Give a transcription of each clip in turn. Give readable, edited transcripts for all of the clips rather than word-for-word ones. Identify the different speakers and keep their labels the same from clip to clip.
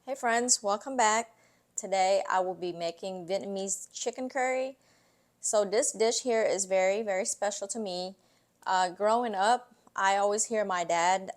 Speaker 1: Hey friends, welcome back. Today I will be making Vietnamese chicken curry. So this dish here is very, very special to me. Growing up, I always hear my dad,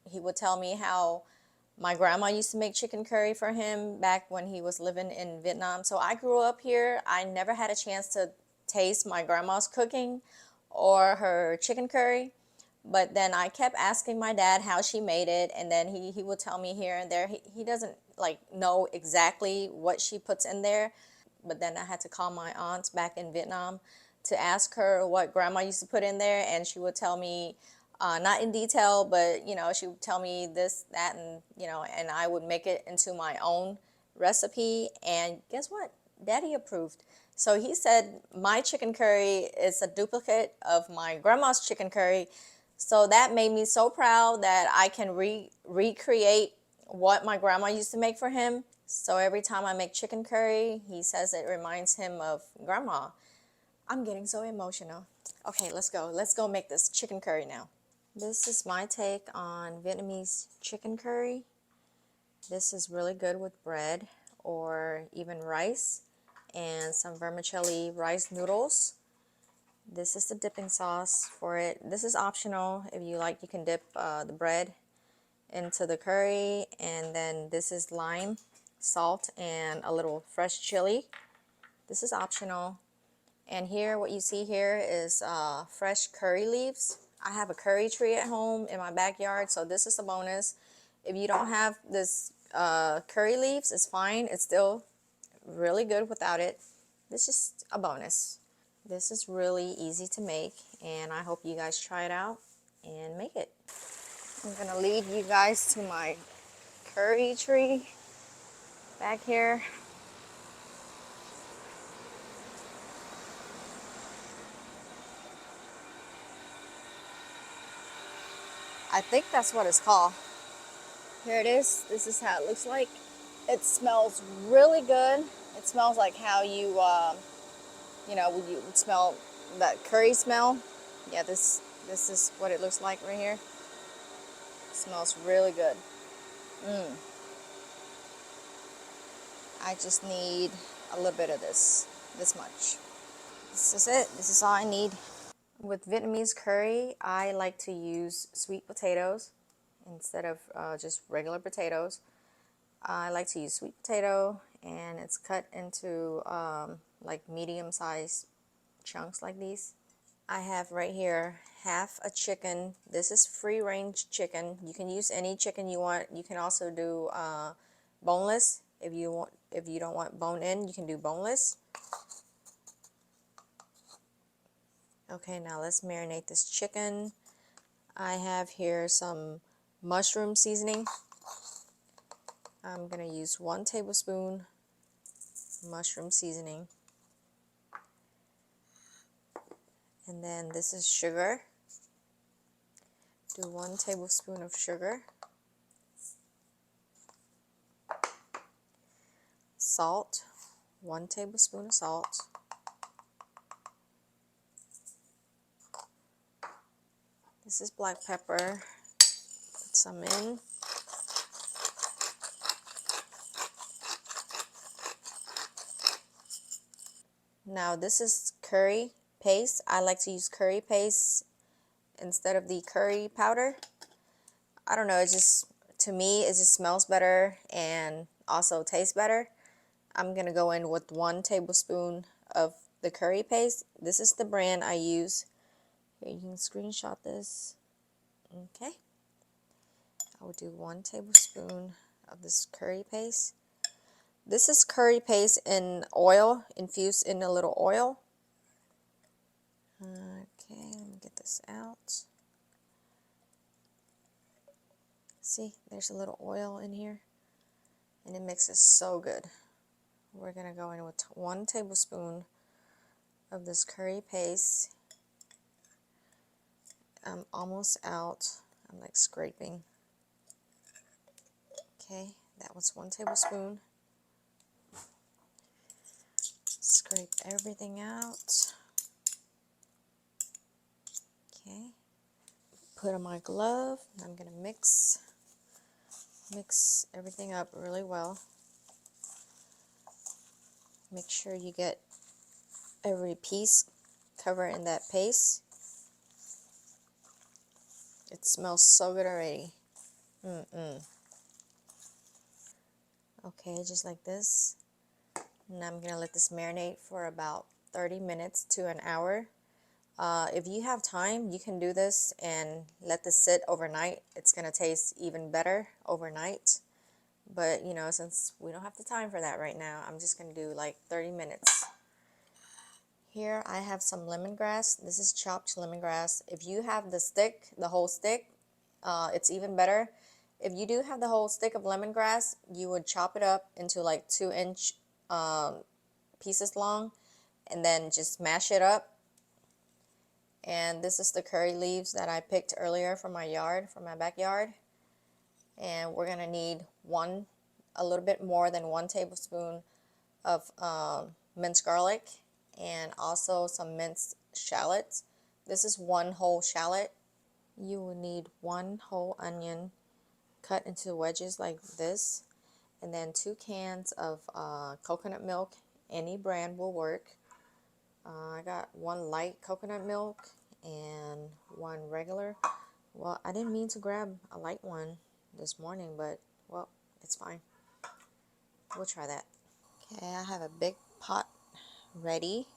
Speaker 1: he would tell me how my grandma used to make chicken curry for him back when he was living in Vietnam. So I grew up here. I never had a chance to taste my grandma's cooking or her chicken curry. But then I kept asking my dad how she made it, and then he would tell me here and there. He doesn't like know exactly what she puts in there. But then I had to call my aunt back in Vietnam to ask her what grandma used to put in there, and she would tell me, not in detail, but she would tell me this, that, and and I would make it into my own recipe. And guess what? Daddy approved. So he said my chicken curry is a duplicate of my grandma's chicken curry. So that made me so proud that I can recreate what my grandma used to make for him. So every time I make chicken curry, he says it reminds him of grandma. I'm getting so emotional. Okay, let's go. Let's go make this chicken curry now. This is my take on Vietnamese chicken curry. This is really good with bread or even rice and some vermicelli rice noodles. This is the dipping sauce for it. This is optional. If you like, you can dip the bread into the curry. And then this is lime, salt, and a little fresh chili. This is optional. And here, what you see here is fresh curry leaves. I have a curry tree at home in my backyard, so this is a bonus. If you don't have this curry leaves, it's fine. It's still really good without it. This is a bonus. This is really easy to make, and I hope you guys try it out and make it. I'm gonna lead you guys to my curry tree back here. I think that's what it's called. Here it is. This is how it looks like. It smells really good. It smells like how when you would smell that curry smell. Yeah, this is what it looks like right here. It smells really good. I just need a little bit of this much. This is it. This is all I need. With Vietnamese curry, I like to use sweet potatoes instead of just regular potatoes. I like to use sweet potato, and it's cut into like medium-sized chunks like these. I have right here half a chicken. This is free-range chicken. You can use any chicken you want. You can also do boneless. If you don't want bone-in, you can do boneless. Okay, now let's marinate this chicken. I have here some mushroom seasoning. I'm going to use 1 tablespoon mushroom seasoning. And then this is sugar. Do 1 tablespoon of sugar. Salt, 1 tablespoon of salt. This is black pepper. Put some in. Now this is curry paste. I like to use curry paste instead of the curry powder. I don't know, it just, to me, it just smells better and also tastes better. I'm going to go in with 1 tablespoon of the curry paste. This is the brand I use. Here, you can screenshot this. Okay. I will do 1 tablespoon of this curry paste. This is curry paste in oil, infused in a little oil. Okay, let me get this out. See, there's a little oil in here, and it mixes so good. We're going to go in with 1 tablespoon of this curry paste. I'm almost out. I'm like scraping. Okay, that was 1 tablespoon. Scrape everything out. Okay, put on my glove. I'm going to mix Mix everything up really well. Make sure you get every piece covered in that paste. It smells so good already. Okay, just like this. And I'm gonna let this marinate for about 30 minutes to an hour. If you have time, you can do this and let this sit overnight. It's gonna taste even better overnight. But you know, since we don't have the time for that right now, I'm just gonna do like 30 minutes. Here I have some lemongrass. This is chopped lemongrass. If you have the stick, the whole stick, it's even better. If you do have the whole stick of lemongrass, you would chop it up into like 2-inch pieces long and then just mash it up. And this is the curry leaves that I picked earlier from my yard, from my backyard. And we're gonna need a little bit more than 1 tablespoon of minced garlic and also some minced shallots. This is 1 whole shallot. You will need 1 whole onion cut into wedges like this, and then 2 cans of coconut milk. Any brand will work. I got 1 light coconut milk and 1 regular. Well, I didn't mean to grab a light one this morning, but well, it's fine. We'll try that. Okay, I have a big pot ready,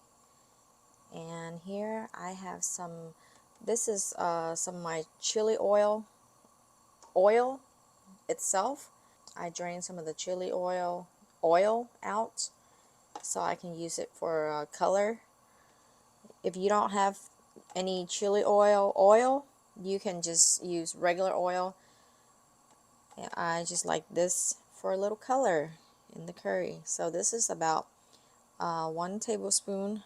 Speaker 1: and here I have some. This is some of my chili oil itself. I drained some of the chili oil out so I can use it for color. If you don't have any chili oil, you can just use regular oil. And I just like this for a little color in the curry. So this is about 1 tablespoon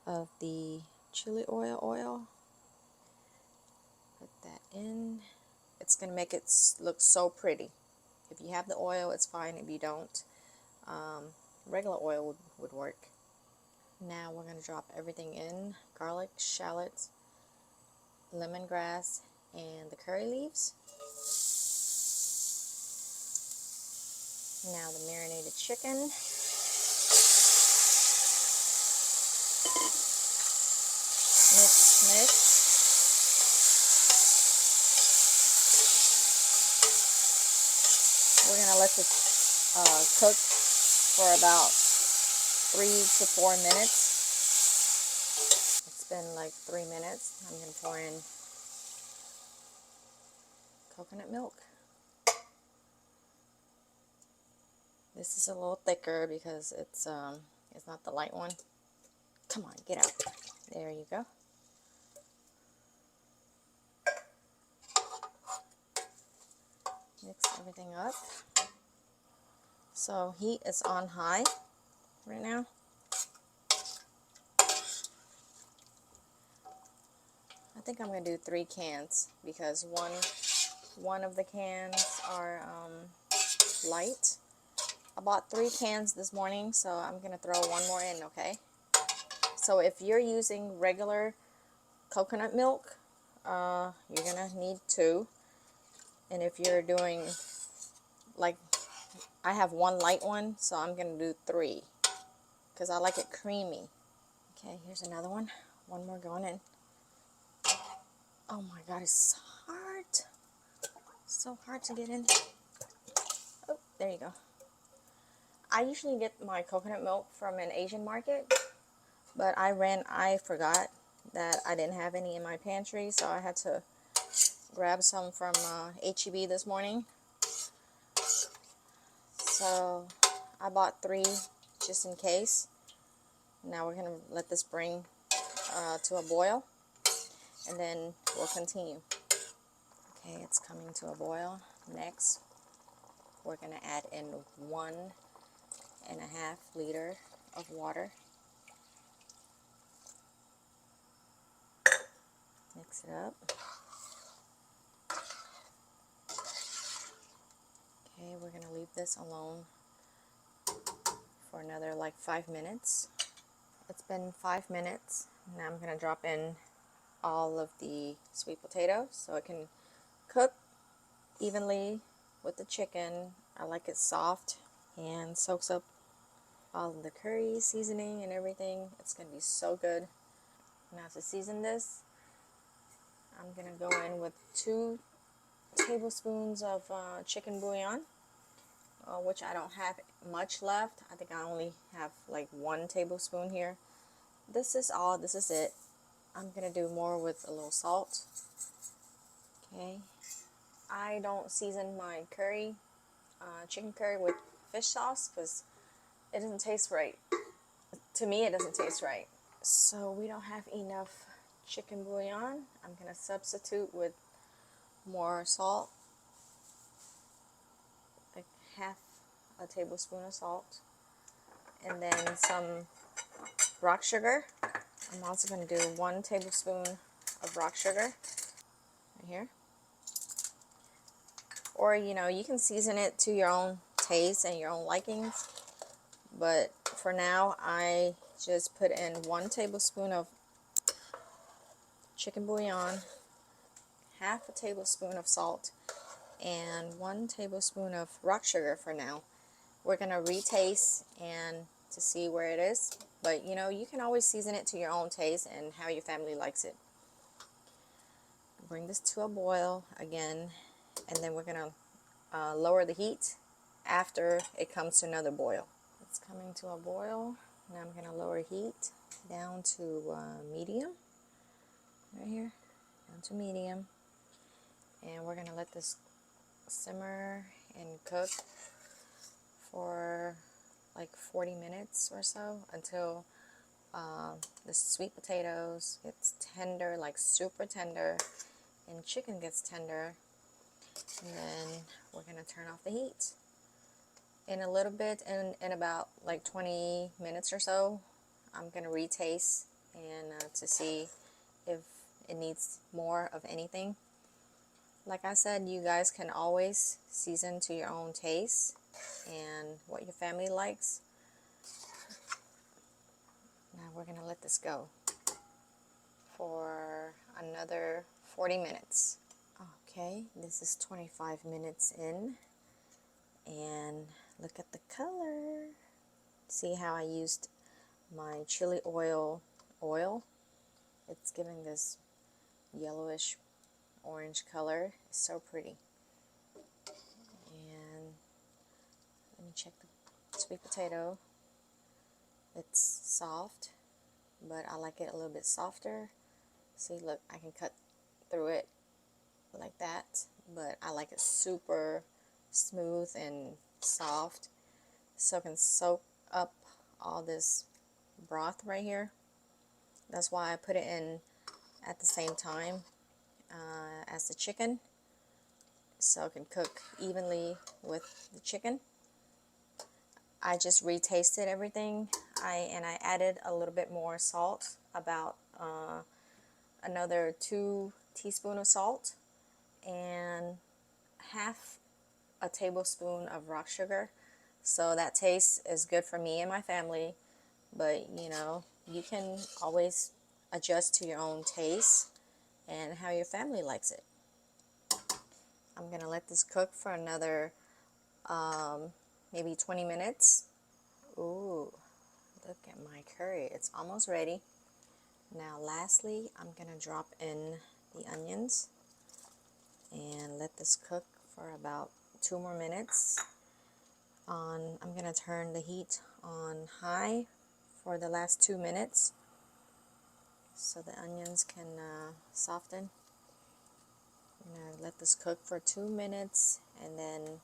Speaker 1: of the chili oil. Put that in. It's going to make it look so pretty. If you have the oil, it's fine. If you don't, regular oil would work. Now we're going to drop everything in: garlic, shallots, lemongrass, and the curry leaves. Now the marinated chicken. Mix. We're going to let this cook for about 3 to 4 minutes. It's been like 3 minutes. I'm going to pour in coconut milk. This is a little thicker because it's not the light one. Come on, get out. There you go. Mix everything up. So heat is on high right now. I think I'm going to do 3 cans because one of the cans are light. I bought 3 cans this morning, so I'm going to throw 1 more in, okay? So if you're using regular coconut milk, you're going to need 2. And if you're doing, like, I have 1 light one, so I'm going to do 3 because I like it creamy. Okay, here's another one. 1 more going in. Oh my God, it's hard. So hard to get in. Oh, there you go. I usually get my coconut milk from an Asian market, but I forgot that I didn't have any in my pantry, so I had to grab some from H-E-B this morning. So I bought 3 just in case. Now we're going to let this bring to a boil, and then we'll continue. Okay, it's coming to a boil. Next, we're going to add in 1.5 liter of water. Mix it up. Okay, we're going to leave this alone for another like 5 minutes. It's been 5 minutes. Now I'm going to drop in all of the sweet potatoes so it can cook evenly with the chicken. I like it soft and soaks up all of the curry seasoning and everything. It's going to be so good. Now to season this, I'm going to go in with 2 tablespoons of chicken bouillon, which I don't have much left. I think I only have like 1 tablespoon here. This is all, this is it. I'm going to do more with a little salt. Okay. I don't season my curry, chicken curry with fish sauce because it doesn't taste right. To me, it doesn't taste right. So we don't have enough chicken bouillon. I'm going to substitute with more salt, like half a tablespoon of salt, and then some rock sugar. I'm also going to do 1 tablespoon of rock sugar right here. Or, you know, you can season it to your own taste and your own likings. But for now, I just put in 1 tablespoon of chicken bouillon, half a tablespoon of salt, and 1 tablespoon of rock sugar for now. We're going to retaste and to see where it is. But, you know, you can always season it to your own taste and how your family likes it. Bring this to a boil again, and then we're going to lower the heat after it comes to another boil. It's coming to a boil. Now I'm going to lower heat down to medium, right here, down to medium. And we're going to let this simmer and cook for like 40 minutes or so until the sweet potatoes gets tender, like super tender, and chicken gets tender. And then we're going to turn off the heat. In a little bit, in about like 20 minutes or so, I'm going to retaste and to see if it needs more of anything. Like I said, you guys can always season to your own taste and what your family likes. Now we're going to let this go for another 40 minutes. Okay, this is 25 minutes in, and look at the color. See how I used my chili oil. It's giving this yellowish orange color. It's so pretty. And let me check the sweet potato. It's soft, but I like it a little bit softer. See, look, I can cut through it like that, but I like it super smooth and soft, so it can soak up all this broth right here. That's why I put it in at the same time as the chicken, so it can cook evenly with the chicken. I just retasted everything. I added a little bit more salt, about another 2 teaspoons of salt, and half a tablespoon of rock sugar. So that taste is good for me and my family, but you know, you can always adjust to your own taste and how your family likes it. I'm gonna let this cook for another maybe 20 minutes. Ooh, look at my curry. It's almost ready. Now lastly, I'm gonna drop in the onions and let this cook for about 2 more minutes. I'm gonna turn the heat on high for the last 2 minutes so the onions can soften. I'm gonna let this cook for 2 minutes, and then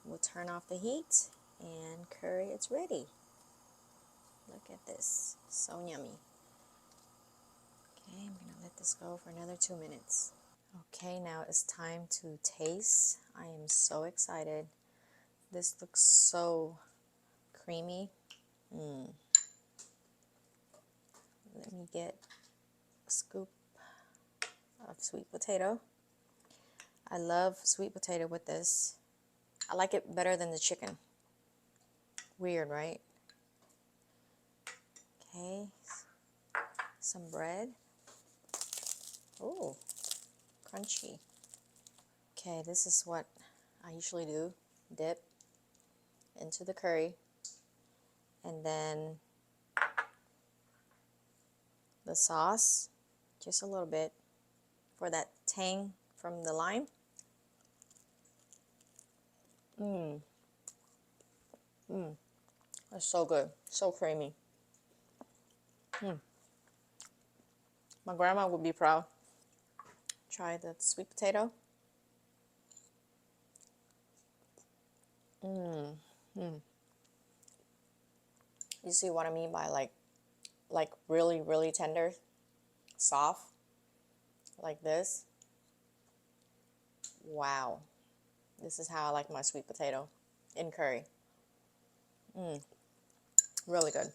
Speaker 1: we'll turn off the heat, and curry is ready. Look at this, so yummy. Okay, I'm gonna let this go for another 2 minutes. Okay, now it's time to taste. I am so excited. This looks so creamy. Let me get a scoop of sweet potato. I love sweet potato with this. I like it better than the chicken. Weird, right? Okay, some bread. Oh, crunchy. Okay, this is what I usually do dip into the curry, and then the sauce, just a little bit for that tang from the lime. That's so good, so creamy. My grandma would be proud. Try the sweet potato. You see what I mean by like really, really tender, soft, like this. Wow. This is how I like my sweet potato in curry. Really good.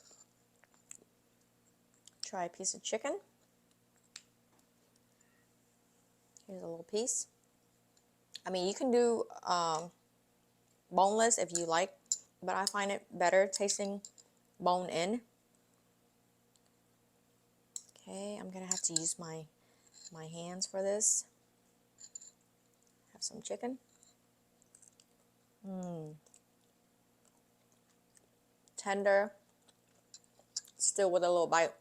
Speaker 1: Try a piece of chicken. Here's a little piece. I mean, you can do boneless if you like, but I find it better tasting bone in. Okay, I'm gonna have to use my hands for this. Have some chicken. Tender, still with a little bite.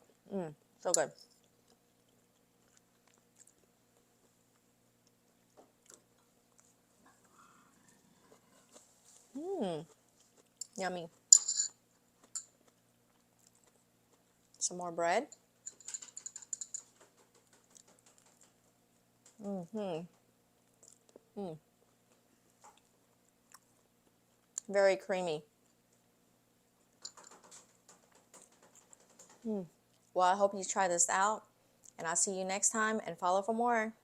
Speaker 1: So good. Yummy. Some more bread. Very creamy. Well, I hope you try this out, and I'll see you next time, and follow for more.